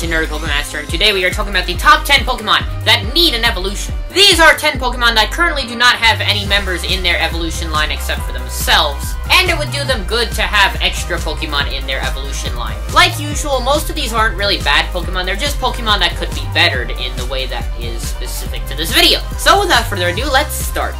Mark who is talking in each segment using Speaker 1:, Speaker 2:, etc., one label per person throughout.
Speaker 1: LegendaryPokéMaster, and today we are talking about the top 10 Pokemon that need an evolution. These are 10 Pokemon that currently do not have any members in their evolution line except for themselves, and it would do them good to have extra Pokemon in their evolution line. Like usual, most of these aren't really bad Pokemon, they're just Pokemon that could be bettered in the way that is specific to this video. So without further ado, let's start.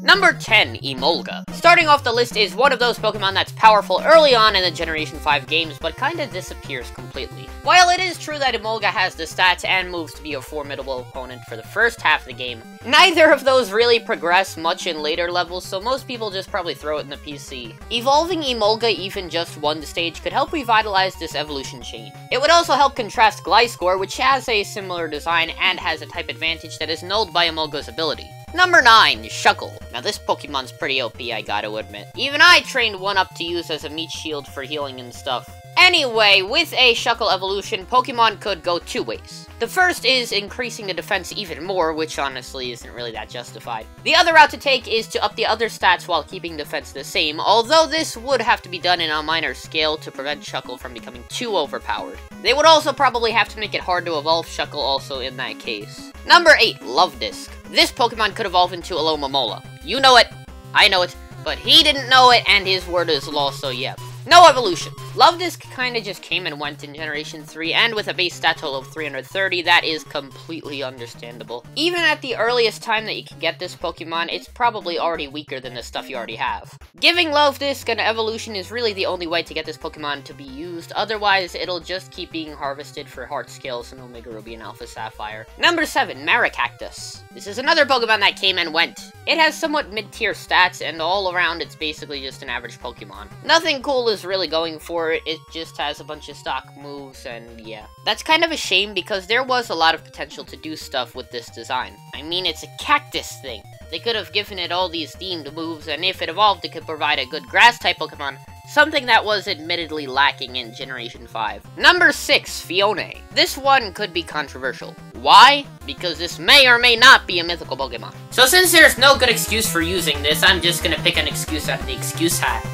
Speaker 1: Number 10, Emolga. Starting off the list is one of those Pokemon that's powerful early on in the Generation 5 games, but kinda disappears completely. While it is true that Emolga has the stats and moves to be a formidable opponent for the first half of the game, neither of those really progress much in later levels, so most people just probably throw it in the PC. Evolving Emolga even just one stage could help revitalize this evolution chain. It would also help contrast Gliscor, which has a similar design and has a type advantage that is nulled by Emolga's ability. Number 9, Shuckle. Now this Pokemon's pretty OP, I gotta admit. Even I trained one up to use as a meat shield for healing and stuff. Anyway, with a Shuckle evolution, Pokemon could go two ways. The first is increasing the defense even more, which honestly isn't really that justified. The other route to take is to up the other stats while keeping defense the same, although this would have to be done in a minor scale to prevent Shuckle from becoming too overpowered. They would also probably have to make it hard to evolve Shuckle also in that case. Number 8, Luvdisc. This Pokemon could evolve into Alomomola. You know it, I know it, but he didn't know it, and his word is law, so yeah. No evolution. Luvdisc kinda just came and went in Generation 3, and with a base stat total of 330, that is completely understandable. Even at the earliest time that you can get this Pokemon, it's probably already weaker than the stuff you already have. Giving Luvdisc an evolution is really the only way to get this Pokemon to be used, otherwise it'll just keep being harvested for Heart Scales and Omega Ruby and Alpha Sapphire. Number 7, Maracactus. This is another Pokemon that came and went. It has somewhat mid-tier stats, and all around it's basically just an average Pokemon. Nothing cool is really going for it, it just has a bunch of stock moves, and yeah. That's kind of a shame because there was a lot of potential to do stuff with this design. I mean, it's a cactus thing. They could have given it all these themed moves, and if it evolved, it could provide a good grass-type Pokemon, something that was admittedly lacking in Generation 5. Number 6, Fione. This one could be controversial. Why? Because this may or may not be a mythical Pokemon. So since there's no good excuse for using this, I'm just gonna pick an excuse out of the excuse hat.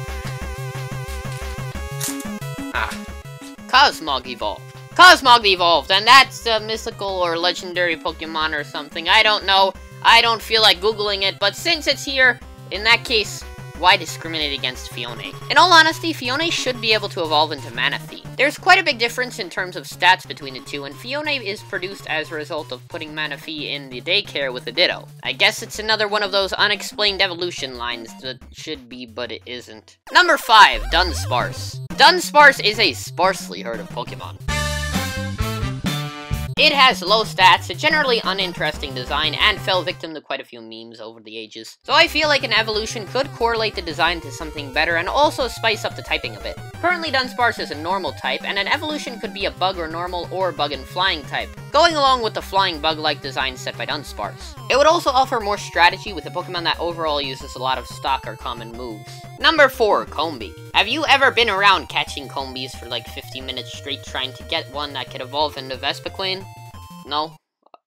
Speaker 1: Cosmog evolved. Cosmog evolved, and that's a mythical or legendary Pokemon or something. I don't know. I don't feel like Googling it, but since it's here, in that case, why discriminate against Fione? In all honesty, Fione should be able to evolve into Manaphy. There's quite a big difference in terms of stats between the two, and Fione is produced as a result of putting Manaphy in the daycare with a Ditto. I guess it's another one of those unexplained evolution lines that should be, but it isn't. Number 5, Dunsparce. Dunsparce is a sparsely heard of Pokemon. It has low stats, a generally uninteresting design, and fell victim to quite a few memes over the ages. So I feel like an evolution could correlate the design to something better and also spice up the typing a bit. Currently Dunsparce is a normal type, and an evolution could be a bug or normal or bug and flying type, going along with the flying bug-like design set by Dunsparce. It would also offer more strategy with a Pokemon that overall uses a lot of stock or common moves. Number 4, Combee. Have you ever been around catching Combees for like 50 minutes straight trying to get one that could evolve into Vespiquen? No?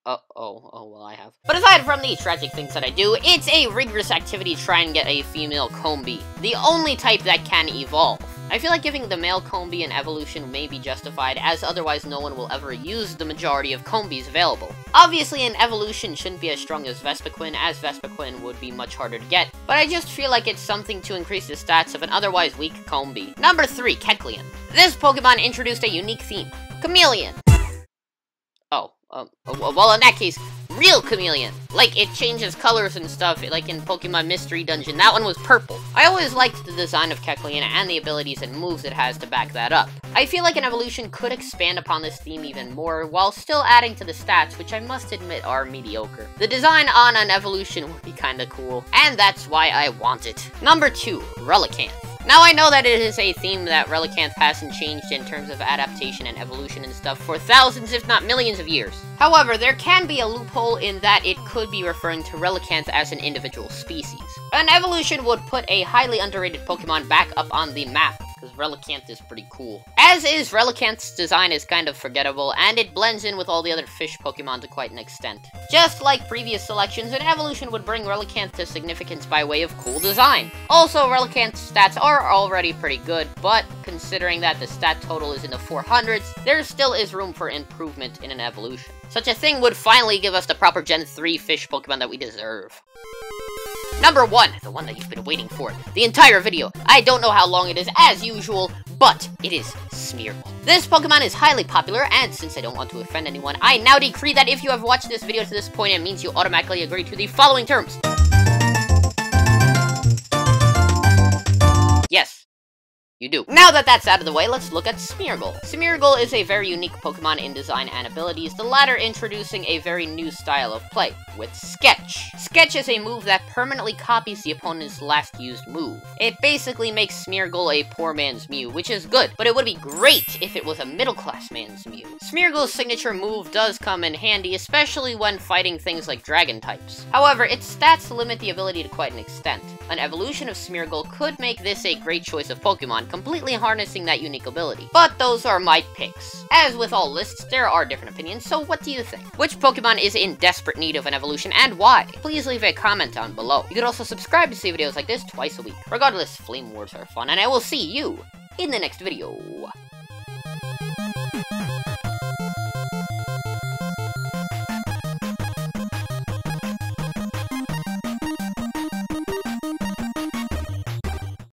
Speaker 1: Well, I have. But aside from the tragic things that I do, it's a rigorous activity to try and get a female Combee, the only type that can evolve. I feel like giving the male Combee an evolution may be justified, as otherwise no one will ever use the majority of Combees available. Obviously, an evolution shouldn't be as strong as Vespiquen would be much harder to get, but I just feel like it's something to increase the stats of an otherwise weak Combee. Number 3, Kecleon. This Pokemon introduced a unique theme, Chameleon. Well, in that case, real Chameleon. Like, it changes colors and stuff, like in Pokemon Mystery Dungeon. That one was purple. I always liked the design of Kecleon and the abilities and moves it has to back that up. I feel like an evolution could expand upon this theme even more, while still adding to the stats, which I must admit are mediocre. The design on an evolution would be kinda cool, and that's why I want it. Number 2, Relicanth. Now I know that it is a theme that Relicanth hasn't changed in terms of adaptation and evolution and stuff for thousands if not millions of years. However, there can be a loophole in that it could be referring to Relicanth as an individual species. An evolution would put a highly underrated Pokemon back up on the map, because Relicanth is pretty cool. As is, Relicanth's design is kind of forgettable, and it blends in with all the other fish Pokemon to quite an extent. Just like previous selections, an evolution would bring Relicanth to significance by way of cool design. Also, Relicanth's stats are already pretty good, but considering that the stat total is in the 400s, there still is room for improvement in an evolution. Such a thing would finally give us the proper Gen 3 fish Pokemon that we deserve. Number 1, the one that you've been waiting for, the entire video. I don't know how long it is as usual, but it is Smeargle. This Pokemon is highly popular, and since I don't want to offend anyone, I now decree that if you have watched this video to this point, it means you automatically agree to the following terms. Yes. You do. Now that that's out of the way, let's look at Smeargle. Smeargle is a very unique Pokemon in design and abilities, the latter introducing a very new style of play, with Sketch. Sketch is a move that permanently copies the opponent's last used move. It basically makes Smeargle a poor man's Mew, which is good, but it would be great if it was a middle-class man's Mew. Smeargle's signature move does come in handy, especially when fighting things like dragon types. However, its stats limit the ability to quite an extent. An evolution of Smeargle could make this a great choice of Pokemon, completely harnessing that unique ability. But those are my picks. As with all lists, there are different opinions, so what do you think? Which Pokemon is in desperate need of an evolution, and why? Please leave a comment down below. You could also subscribe to see videos like this twice a week. Regardless, Flame Wars are fun, and I will see you in the next video.